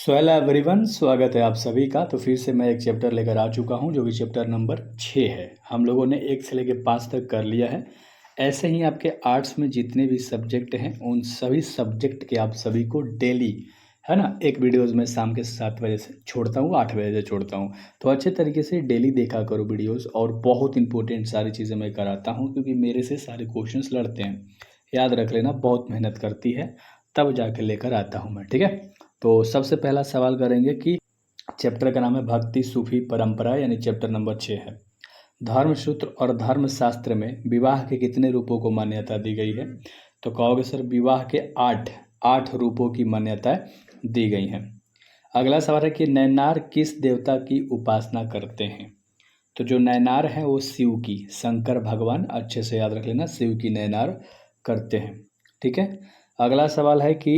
So hello everyone, स्वागत है आप सभी का। तो फिर से मैं एक चैप्टर लेकर आ चुका हूं जो कि चैप्टर नंबर 6 है। हम लोगों ने 1 से लेकर 5 तक कर लिया है। ऐसे ही आपके आर्ट्स में जितने भी सब्जेक्ट हैं उन सभी सब्जेक्ट के आप सभी को डेली, है ना, एक वीडियोज़ में शाम के 7 बजे से छोड़ता हूँ, 8 बजे से छोड़ता हूँ। तो अच्छे तरीके से डेली देखा करो वीडियोज़, और बहुत इंपॉर्टेंट सारी चीज़ें मैं कराता हूँ क्योंकि मेरे से सारे क्वेश्चंस लड़ते हैं। याद रख लेना, बहुत मेहनत करती है, तब जाके लेकर आता हूँ मैं, ठीक है। तो सबसे पहला सवाल करेंगे कि चैप्टर का नाम है भक्ति सूफी परंपरा, यानी चैप्टर नंबर 6 है। धर्मसूत्र और धर्मशास्त्र में विवाह के कितने रूपों को मान्यता दी गई है? तो कहोगे सर विवाह के 8 रूपों की मान्यता दी गई हैं। अगला सवाल है कि नैनार किस देवता की उपासना करते हैं? तो जो नैनार है वो शिव की, शंकर भगवान, अच्छे से याद रख लेना, शिव की नैनार करते हैं, ठीक है। अगला सवाल है कि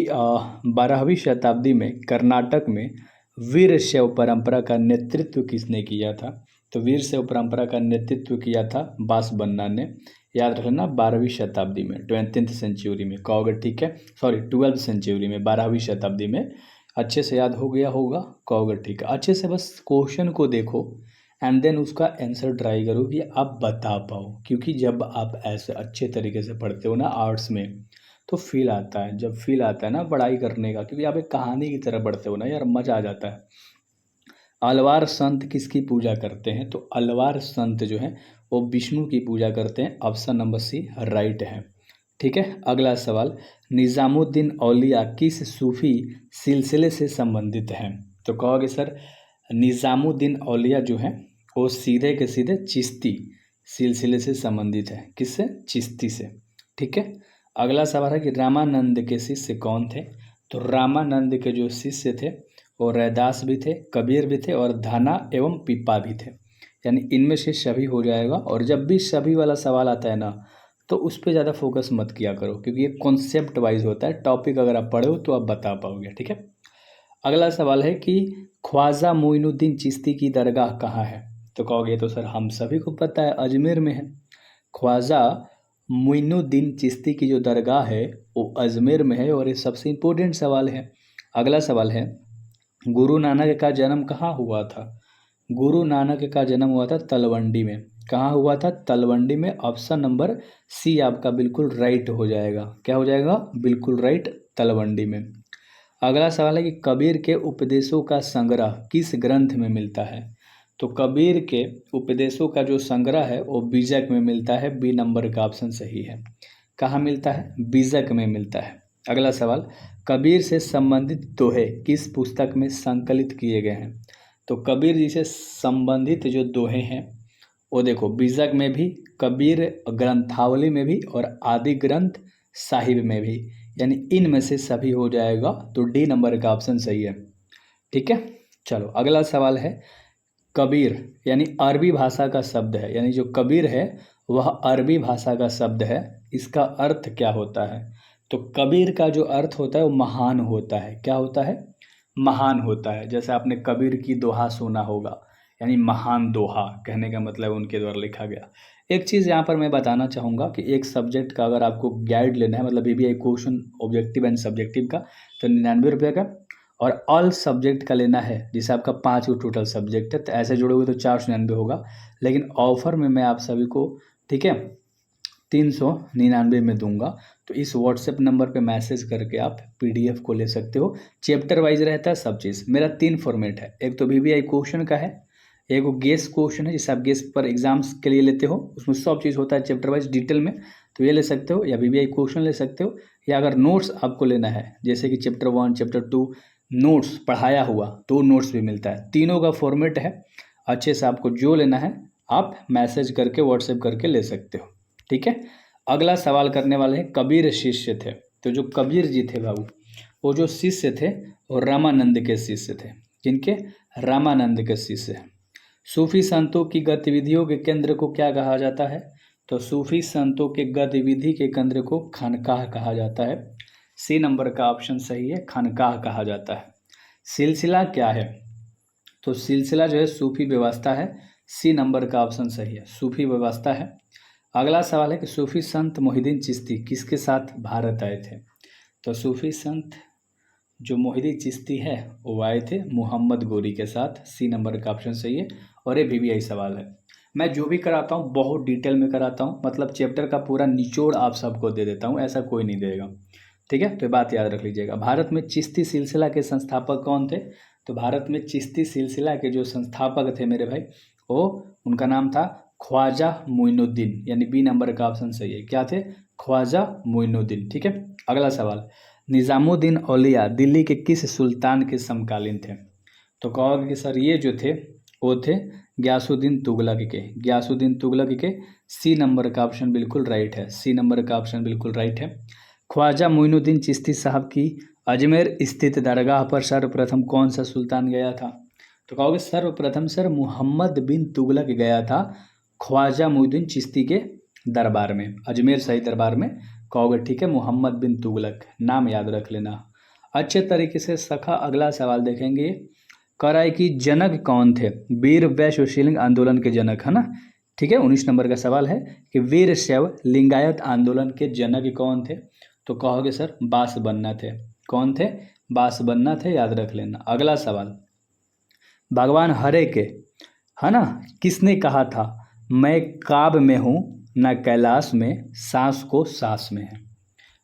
12वीं शताब्दी में कर्नाटक में वीर शैव परंपरा का नेतृत्व किसने किया था? तो वीर शैव परंपरा का नेतृत्व किया था बासबन्ना ने। याद रख लेना, 12वीं शताब्दी में, 20th सेंचुरी में कहोगे, ठीक है, सॉरी 12th सेंचुरी में, 12वीं शताब्दी में। अच्छे से याद हो गया होगा, कहोगे ठीक है। अच्छे से बस क्वेश्चन को देखो एंड देन उसका आंसर ट्राई करो कि आप बता पाओ, क्योंकि जब आप ऐसे अच्छे तरीके से पढ़ते हो ना आर्ट्स में तो फील आता है, जब फील आता है ना पढ़ाई करने का, क्योंकि आप एक कहानी की तरह पढ़ते हो ना यार, मज़ा आ जाता है। अलवार संत किसकी पूजा करते हैं? तो अलवार संत जो हैं वो विष्णु की पूजा करते हैं। ऑप्शन नंबर सी राइट है, ठीक है। अगला सवाल, निज़ामुद्दीन औलिया किस सूफी सिलसिले से संबंधित हैं? तो कहोगे सर निज़ामुद्दीन औलिया जो हैं वो सीधे के सीधे चिश्ती सिलसिले से संबंधित है। किससे? चिश्ती से, ठीक है। अगला सवाल है कि रामानंद के शिष्य कौन थे? तो रामानंद के जो शिष्य थे वो रैदास भी थे, कबीर भी थे, और धना एवं पिप्पा भी थे। यानी इनमें से सभी हो जाएगा। और जब भी सभी वाला सवाल आता है ना तो उस पर ज़्यादा फोकस मत किया करो, क्योंकि ये कॉन्सेप्ट वाइज होता है। टॉपिक अगर आप पढ़े हो तो आप बता पाओगे, ठीक है। अगला सवाल है कि ख्वाजा मोइनुद्दीन चिश्ती की दरगाह कहाँ है? तो कहोगे तो सर हम सभी को पता है, अजमेर में है। ख्वाजा मोइनुद्दीन चिश्ती की जो दरगाह है वो अजमेर में है, और ये सबसे इम्पोर्टेंट सवाल है। अगला सवाल है, गुरु नानक का जन्म कहाँ हुआ था? गुरु नानक का जन्म हुआ था तलवंडी में। कहाँ हुआ था? तलवंडी में। ऑप्शन नंबर सी आपका बिल्कुल राइट हो जाएगा। क्या हो जाएगा? बिल्कुल राइट, तलवंडी में। अगला सवाल है कि कबीर के उपदेशों का संग्रह किस ग्रंथ में मिलता है? तो कबीर के उपदेशों का जो संग्रह है वो बीजक में मिलता है। बी नंबर का ऑप्शन सही है। कहाँ मिलता है? बीजक में मिलता है। अगला सवाल, कबीर से संबंधित दोहे किस पुस्तक में संकलित किए गए हैं? तो कबीर जी से संबंधित जो दोहे हैं वो देखो बीजक में भी, कबीर ग्रंथावली में भी, और आदि ग्रंथ साहिब में भी, यानी इनमें से सभी हो जाएगा। तो डी नंबर का ऑप्शन सही है, ठीक है। चलो अगला सवाल है, कबीर यानी अरबी भाषा का शब्द है, यानी जो कबीर है वह अरबी भाषा का शब्द है। इसका अर्थ क्या होता है? तो कबीर का जो अर्थ होता है वो महान होता है। क्या होता है? महान होता है। जैसे आपने कबीर की दोहा सुना होगा, यानी महान दोहा, कहने का मतलब उनके द्वारा लिखा गया। एक चीज़ यहाँ पर मैं बताना चाहूँगा कि एक सब्जेक्ट का अगर आपको गाइड लेना है, मतलब BBI question objective and subjective का, तो 99 रुपये का, और ऑल सब्जेक्ट का लेना है जिसे आपका 5 टोटल सब्जेक्ट है, तो ऐसे जुड़ोगे तो 499 होगा। लेकिन ऑफर में मैं आप सभी को, ठीक है, 399 में दूंगा। तो इस व्हाट्सएप नंबर पे मैसेज करके आप पीडीएफ को ले सकते हो। चैप्टर वाइज रहता है सब चीज़। मेरा 3 फॉर्मेट है, एक तो बीबीआई क्वेश्चन का है, एक वो गेस क्वेश्चन है जिसे आप गेस पर एग्जाम्स के लिए लेते हो, उसमें सब चीज़ होता है चैप्टर वाइज डिटेल में, तो ये ले सकते हो, या बीबीआई क्वेश्चन ले सकते हो। या अगर नोट्स आपको लेना है, जैसे कि चैप्टर 1 चैप्टर 2 नोट्स पढ़ाया हुआ, तो नोट्स भी मिलता है। तीनों का फॉर्मेट है। अच्छे से आपको जो लेना है आप मैसेज करके व्हाट्सएप करके ले सकते हो, ठीक है। अगला सवाल करने वाले हैं, कबीर शिष्य थे। तो जो कबीर जी थे बाबू, वो जो शिष्य थे वो रामानंद के शिष्य थे। किनके? रामानंद के शिष्य हैं। सूफी संतों की गतिविधियों के केंद्र को क्या कहा जाता है? तो सूफी संतों के गतिविधि के केंद्र को खानकाह कहा जाता है। सी नंबर का ऑप्शन सही है, खानकाह कहा जाता है। सिलसिला क्या है? तो सिलसिला जो है सूफी व्यवस्था है। सी नंबर का ऑप्शन सही है, सूफी व्यवस्था है। अगला सवाल है कि सूफी संत मोहिद्दीन चिश्ती किसके साथ भारत आए थे? तो सूफी संत जो मोहिद्दीन चिश्ती है वो आए थे मोहम्मद गोरी के साथ। सी नंबर का ऑप्शन सही है। और ये भी यही सवाल है। मैं जो भी कराता हूँ बहुत डिटेल में कराता हूँ, मतलब चैप्टर का पूरा निचोड़ आप सबको दे देता हूँ, ऐसा कोई नहीं देगा। ठीक है, तो ये बात याद रख लीजिएगा। भारत में चिश्ती सिलसिला के संस्थापक कौन थे? तो भारत में चिश्ती सिलसिला के जो संस्थापक थे मेरे भाई, वो उनका नाम था ख्वाजा मोइनुद्दीन, यानी बी नंबर का ऑप्शन सही है। क्या थे? ख्वाजा मोइनुद्दीन। ठीक है, अगला सवाल, निज़ामुद्दीन औलिया दिल्ली के किस सुल्तान के समकालीन थे? तो कहोगे कि सर ये जो थे वो थे गयासुद्दीन तुगलक के। गयासुद्दीन तुगलक के। सी नंबर का ऑप्शन बिल्कुल राइट है। सी नंबर का ऑप्शन बिल्कुल राइट है। ख्वाजा मोइनुद्दीन चिश्ती साहब की अजमेर स्थित दरगाह पर सर्वप्रथम कौन सा सुल्तान गया था? तो कहोगे सर्वप्रथम सर मोहम्मद बिन तुगलक गया था ख्वाजा मोइनुद्दीन चिश्ती के दरबार में, अजमेर शाही दरबार में। कहोगे ठीक है, मोहम्मद बिन तुगलक, नाम याद रख लेना अच्छे तरीके से। सखा अगला सवाल देखेंगे, कराई की जनक कौन थे? वीर वैश्य शिलिंग आंदोलन के जनक, है ना। ठीक है, 19 नंबर का सवाल है कि वीर शैव लिंगायत आंदोलन के जनक कौन थे? तो कहोगे सर बासबन्ना थे। कौन थे? बासबन्ना थे, याद रख लेना। अगला सवाल, भगवान हरे के, है ना, किसने कहा था मैं काब में हूँ न कैलाश में, सांस को सांस में है?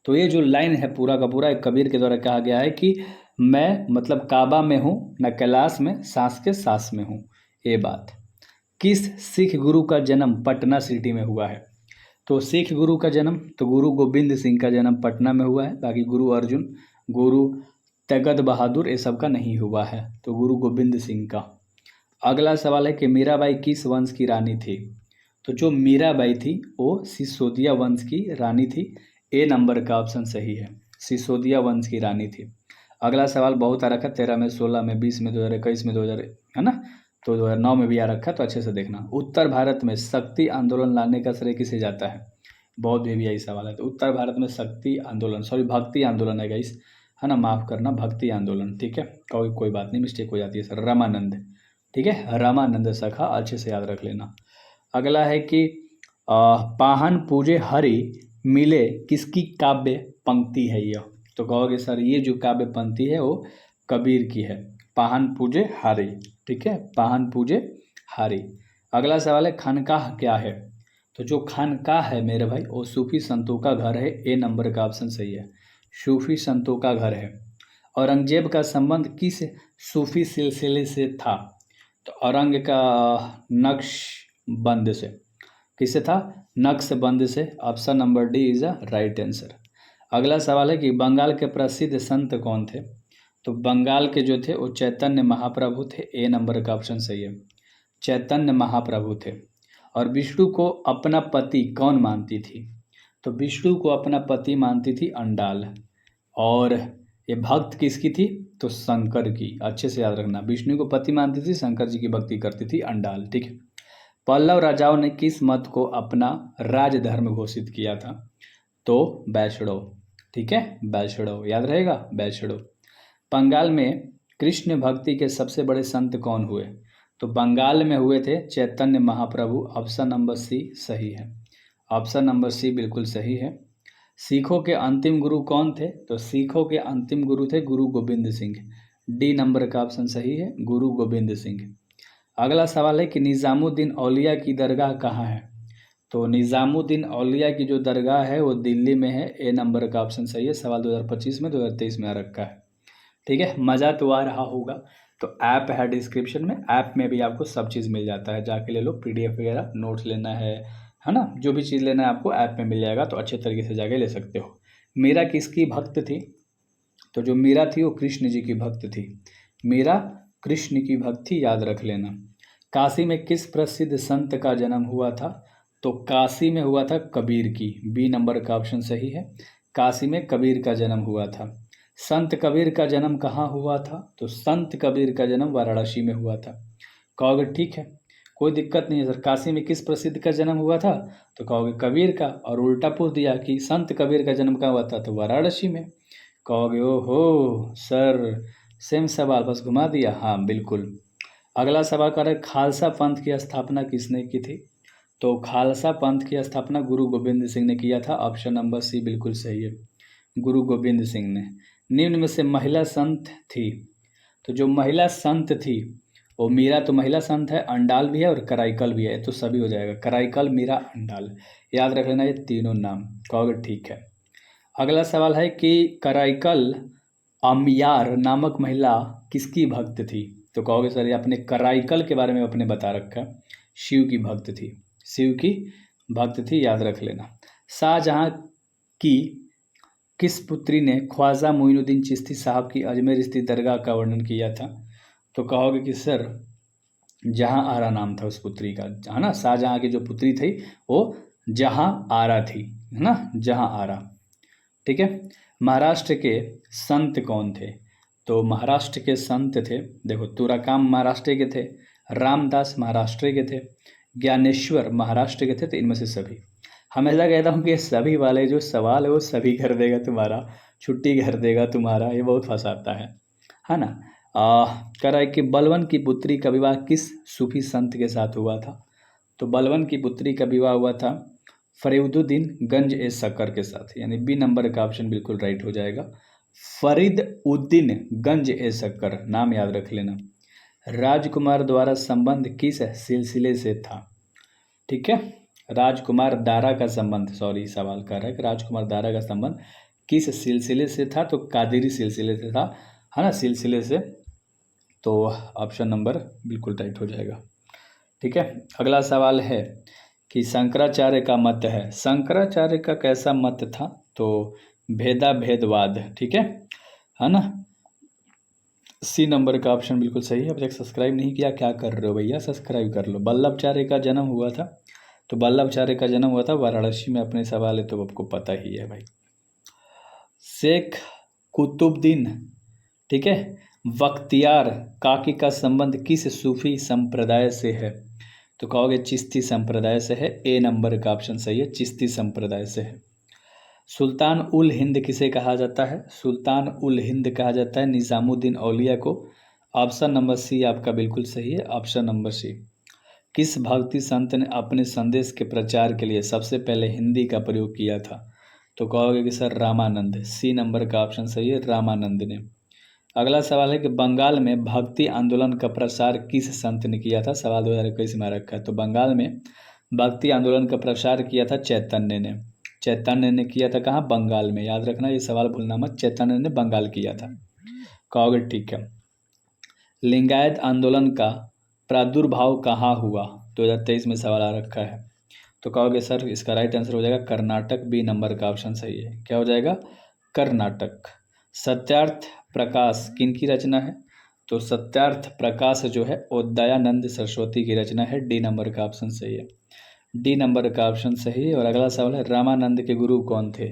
तो ये जो लाइन है पूरा का पूरा एक कबीर के द्वारा कहा गया है कि मैं मतलब काबा में हूँ न कैलाश में, सांस के सांस में हूँ। ये बात किस सिख गुरु का जन्म पटना सिटी में हुआ है? तो सिख गुरु का जन्म, तो गुरु गोविंद सिंह का जन्म पटना में हुआ है। बाकी गुरु अर्जुन, गुरु तेगत बहादुर, ये सब का नहीं हुआ है, तो गुरु गोविंद सिंह का। अगला सवाल है कि मीराबाई किस वंश की रानी थी? तो जो मीराबाई थी वो सिसोदिया वंश की रानी थी। ए नंबर का ऑप्शन सही है, सिसोदिया वंश की रानी थी। अगला सवाल बहुत आ रखा है, 13 में, 16 में, 20 में, 2021 में, 2000, है ना, तो 2009 में भी आ रखा है, तो अच्छे से देखना। उत्तर भारत में शक्ति आंदोलन लाने का श्रेय किसे जाता है? बहुत भी यही सवाल है। तो उत्तर भारत में शक्ति आंदोलन, सॉरी भक्ति आंदोलन है गाइस, है ना, माफ़ करना, भक्ति आंदोलन। ठीक है, कोई बात नहीं, मिस्टेक हो जाती है सर। रामानंद, ठीक है, रामानंद सखा, अच्छे से याद रख लेना। अगला है कि पाहन पूजे हरि मिले किसकी काव्य पंक्ति है यह? तो कहोगे सर ये जो काव्य पंक्ति है वो कबीर की है, पाहन पूजे हरि। ठीक है, पाहन पूजे हरि। अगला सवाल है खानकाह क्या है? तो जो खानकाह है मेरे भाई वो सूफी संतों का घर है। ए नंबर का ऑप्शन सही है, सूफी संतों का घर है। औरंगजेब का संबंध किस सूफी सिलसिले से था? तो औरंग का नक्शबंद से। किससे था? नक्शबंद से। Option number D is a right answer. अगला सवाल है कि बंगाल के प्रसिद्ध संत कौन थे? तो बंगाल के जो थे वो चैतन्य महाप्रभु थे। ए नंबर का ऑप्शन सही है, चैतन्य महाप्रभु थे। और विष्णु को अपना पति कौन मानती थी? तो विष्णु को अपना पति मानती थी अंडाल। और ये भक्त किसकी थी? तो शंकर की। अच्छे से याद रखना, विष्णु को पति मानती थी, शंकर जी की भक्ति करती थी अंडाल। ठीक है, पल्लव राजाओं ने किस मत को अपना राजधर्म घोषित किया था? तो वैष्णव। ठीक है, वैष्णव याद रहेगा, वैष्णव। बंगाल में कृष्ण भक्ति के सबसे बड़े संत कौन हुए? तो बंगाल में हुए थे Chaitanya Mahaprabhu. Option number C सही है, ऑप्शन नंबर सी बिल्कुल सही है। सिखों के अंतिम गुरु कौन थे? तो सिखों के अंतिम गुरु थे गुरु गोविंद सिंह। डी नंबर का ऑप्शन सही है, गुरु गोविंद सिंह। अगला सवाल है कि निज़ामुद्दीन औलिया की दरगाह कहाँ है? तो निज़ामुद्दीन औलिया की जो दरगाह है वो दिल्ली में है। ए नंबर का ऑप्शन सही है। सवाल 2025 में, 2023 में आ रखा है। ठीक है, मज़ा तो आ रहा होगा। तो ऐप है डिस्क्रिप्शन में, ऐप में भी आपको सब चीज़ मिल जाता है, जाके ले लो। PDF वगैरह, नोट्स लेना है ना, जो भी चीज़ लेना है आपको ऐप में मिल जाएगा, तो अच्छे तरीके से जाके ले सकते हो। मीरा किसकी भक्त थी? तो जो मीरा थी वो कृष्ण जी की भक्त थी। मीरा कृष्ण की भक्त थी, याद रख लेना। काशी में किस प्रसिद्ध संत का जन्म हुआ था? तो काशी में हुआ था कबीर की। बी नंबर का ऑप्शन सही है, काशी में कबीर का जन्म हुआ था। संत कबीर का जन्म कहाँ हुआ था? तो संत कबीर का जन्म वाराणसी में हुआ था। कहोगे ठीक है, कोई दिक्कत नहीं है सर, काशी में किस प्रसिद्ध का जन्म हुआ था? तो कहोगे कबीर का, और उल्टा पूछ दिया कि संत कबीर का जन्म कहाँ हुआ था? तो वाराणसी में। कहोगे ओहो सर, सेम सवाल बस घुमा दिया। हाँ बिल्कुल। अगला सवाल कर रहे खालसा पंथ की स्थापना किसने की थी? तो खालसा पंथ की स्थापना गुरु गोविंद सिंह ने किया था। ऑप्शन नंबर सी बिल्कुल सही है, गुरु गोविंद सिंह ने। निम्न में से महिला संत थी, तो जो महिला संत थी वो मीरा तो महिला संत है, अंडाल भी है और कराइकल भी है, तो सभी हो जाएगा, कराइकल, मीरा, अंडाल, याद रख लेना ये तीनों नाम। कहोगे ठीक है। अगला सवाल है कि कराइकल अमियार नामक महिला किसकी भक्त थी? तो कहोगे सर ये आपने कराइकल के बारे में आपने बता रखा है, शिव की भक्त थी, शिव की भक्त थी, याद रख लेना। शाहजहां की किस पुत्री ने ख्वाजा मोइनुद्दीन चिश्ती साहब की अजमेर स्थित दरगाह का वर्णन किया था? तो कहोगे कि सर जहां आरा नाम था उस पुत्री का, है ना, शाहजहां की जो पुत्री थी वो जहां आरा थी, है ना, जहां आरा। ठीक है। महाराष्ट्र के संत कौन थे? तो महाराष्ट्र के संत थे, देखो तुराकाम महाराष्ट्र के थे, रामदास महाराष्ट्र के थे, ज्ञानेश्वर महाराष्ट्र के थे, तो इनमें से सभी। हमेशा कहता हूँ कि सभी वाले जो सवाल है वो सभी कर देगा तुम्हारा, छुट्टी कर देगा तुम्हारा, ये बहुत फंसाता है ना। कह रहा है कि बलवन की पुत्री का विवाह किस सूफी संत के साथ हुआ था? तो बलवन की पुत्री का विवाह हुआ था फरीदुद्दीन गंज ए शक्कर के साथ, यानी बी नंबर का ऑप्शन बिल्कुल राइट हो जाएगा। फरीदुद्दीन गंज ए शक्कर, नाम याद रख लेना। राजकुमार द्वारा संबंध किस सिलसिले से था? ठीक है, राजकुमार दारा का संबंध, सॉरी सवाल कर रहा है कि राजकुमार दारा का संबंध किस सिलसिले से था? तो कादिरी सिलसिले से था, है ना, सिलसिले से। तो ऑप्शन नंबर बिल्कुल राइट हो जाएगा। ठीक है। अगला सवाल है कि शंकराचार्य का मत है, शंकराचार्य का कैसा मत था? तो भेदा भेदवाद, ठीक है ना। सी नंबर का ऑप्शन बिल्कुल सही है। अब तक सब्सक्राइब नहीं किया, क्या कर रहे हो भैया, सब्सक्राइब कर लो। वल्लभाचार्य का जन्म हुआ था, तो वल्लभाचार्य का जन्म हुआ था वाराणसी में, अपने सवाल है तो आपको पता ही है भाई। शेख कुतुबुद्दीन, ठीक है, बख्तियार काकी का संबंध किस सूफी संप्रदाय से है? तो कहोगे चिश्ती संप्रदाय से है, ए नंबर का ऑप्शन सही है, चिश्ती संप्रदाय से है। सुल्तान उल हिंद किसे कहा जाता है? सुल्तान उल हिंद कहा जाता है निज़ामुद्दीन औलिया को। ऑप्शन नंबर सी आपका बिल्कुल सही है, ऑप्शन नंबर सी। किस भक्ति संत ने अपने संदेश के प्रचार के लिए सबसे पहले हिंदी का प्रयोग किया था? तो कहोगे कि सर रामानंद, सी नंबर का ऑप्शन सही है, रामानंद ने। अगला सवाल है कि बंगाल में भक्ति आंदोलन का प्रसार किस संत ने किया था? सवाल 2021 में आ रखा है। तो बंगाल में भक्ति आंदोलन का प्रसार किया था चैतन्य ने, चैतन्य ने किया था, कहाँ? बंगाल में, याद रखना ये सवाल भूलना मत, चैतन्य ने बंगाल किया था। कहोगे ठीक है। लिंगायत आंदोलन का प्रादुर्भाव कहाँ हुआ? 2023 में सवाल आ रखा है। तो कहोगे सर इसका राइट आंसर हो जाएगा कर्नाटक, बी नंबर का ऑप्शन सही है। क्या हो जाएगा? कर्नाटक। सत्यार्थ प्रकाश किनकी रचना है? तो सत्यार्थ प्रकाश जो है वो दयानंद सरस्वती की रचना है, डी नंबर का ऑप्शन सही है, डी नंबर का ऑप्शन सही है। और अगला सवाल है रामानंद के गुरु कौन थे?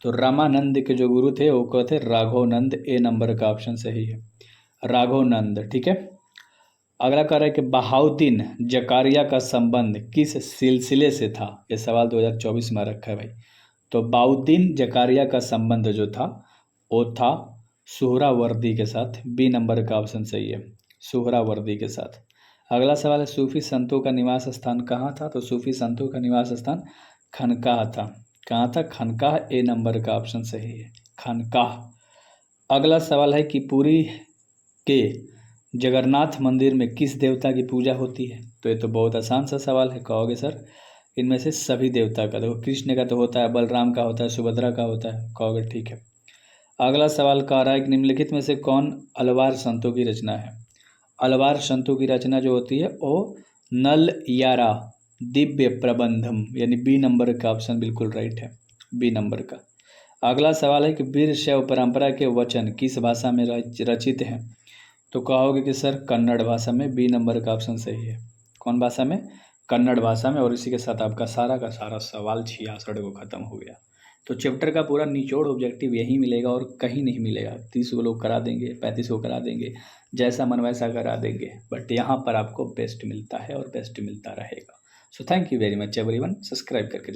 तो रामानंद के जो गुरु थे वो कौन थे? राघवानंद, ए नंबर का ऑप्शन सही है, राघवानंद। ठीक है। अगला कह रहा है कि बहाउद्दीन जकारिया का संबंध किस सिलसिले से था? ये सवाल 2024 में रखा है भाई। तो बहाउद्दीन जकारिया का संबंध जो था वो था सुहरावर्दी के साथ, बी नंबर का ऑप्शन सही है, सुहरावर्दी के साथ। अगला सवाल है सूफी संतों का निवास स्थान कहाँ था? तो सूफी संतों का निवास स्थान खनकाह था। कहाँ था? खनकाह, ए नंबर का ऑप्शन सही है, खनकाह। अगला सवाल है कि पुरी के जगन्नाथ मंदिर में किस देवता की पूजा होती है? तो ये तो बहुत आसान सा सवाल है। कहोगे सर इनमें से सभी देवता का, देखो कृष्ण का तो होता है, बलराम का होता है, सुभद्रा का होता है। कहोगे ठीक है। अगला सवाल कह रहा है कि निम्नलिखित में से कौन अलवार संतों की रचना है? अलवार संतों की रचना जो होती है वो नल यारा दिव्य प्रबंधम, यानी बी नंबर का ऑप्शन बिल्कुल राइट है, बी नंबर का। अगला सवाल है कि वीर शैव परंपरा के वचन किस भाषा में रचित हैं? तो कहोगे कि सर कन्नड़ भाषा में, बी नंबर का ऑप्शन सही है। कौन भाषा में? कन्नड़ भाषा में। और इसी के साथ आपका सारा का सारा सवाल 66 को ख़त्म हो गया। तो चैप्टर का पूरा निचोड़ ऑब्जेक्टिव यही मिलेगा और कहीं नहीं मिलेगा। 30 को लोग करा देंगे, 35 को करा देंगे, जैसा मन वैसा करा देंगे, बट यहाँ पर आपको बेस्ट मिलता है और बेस्ट मिलता रहेगा। So thank you very much everyone, subscribe करके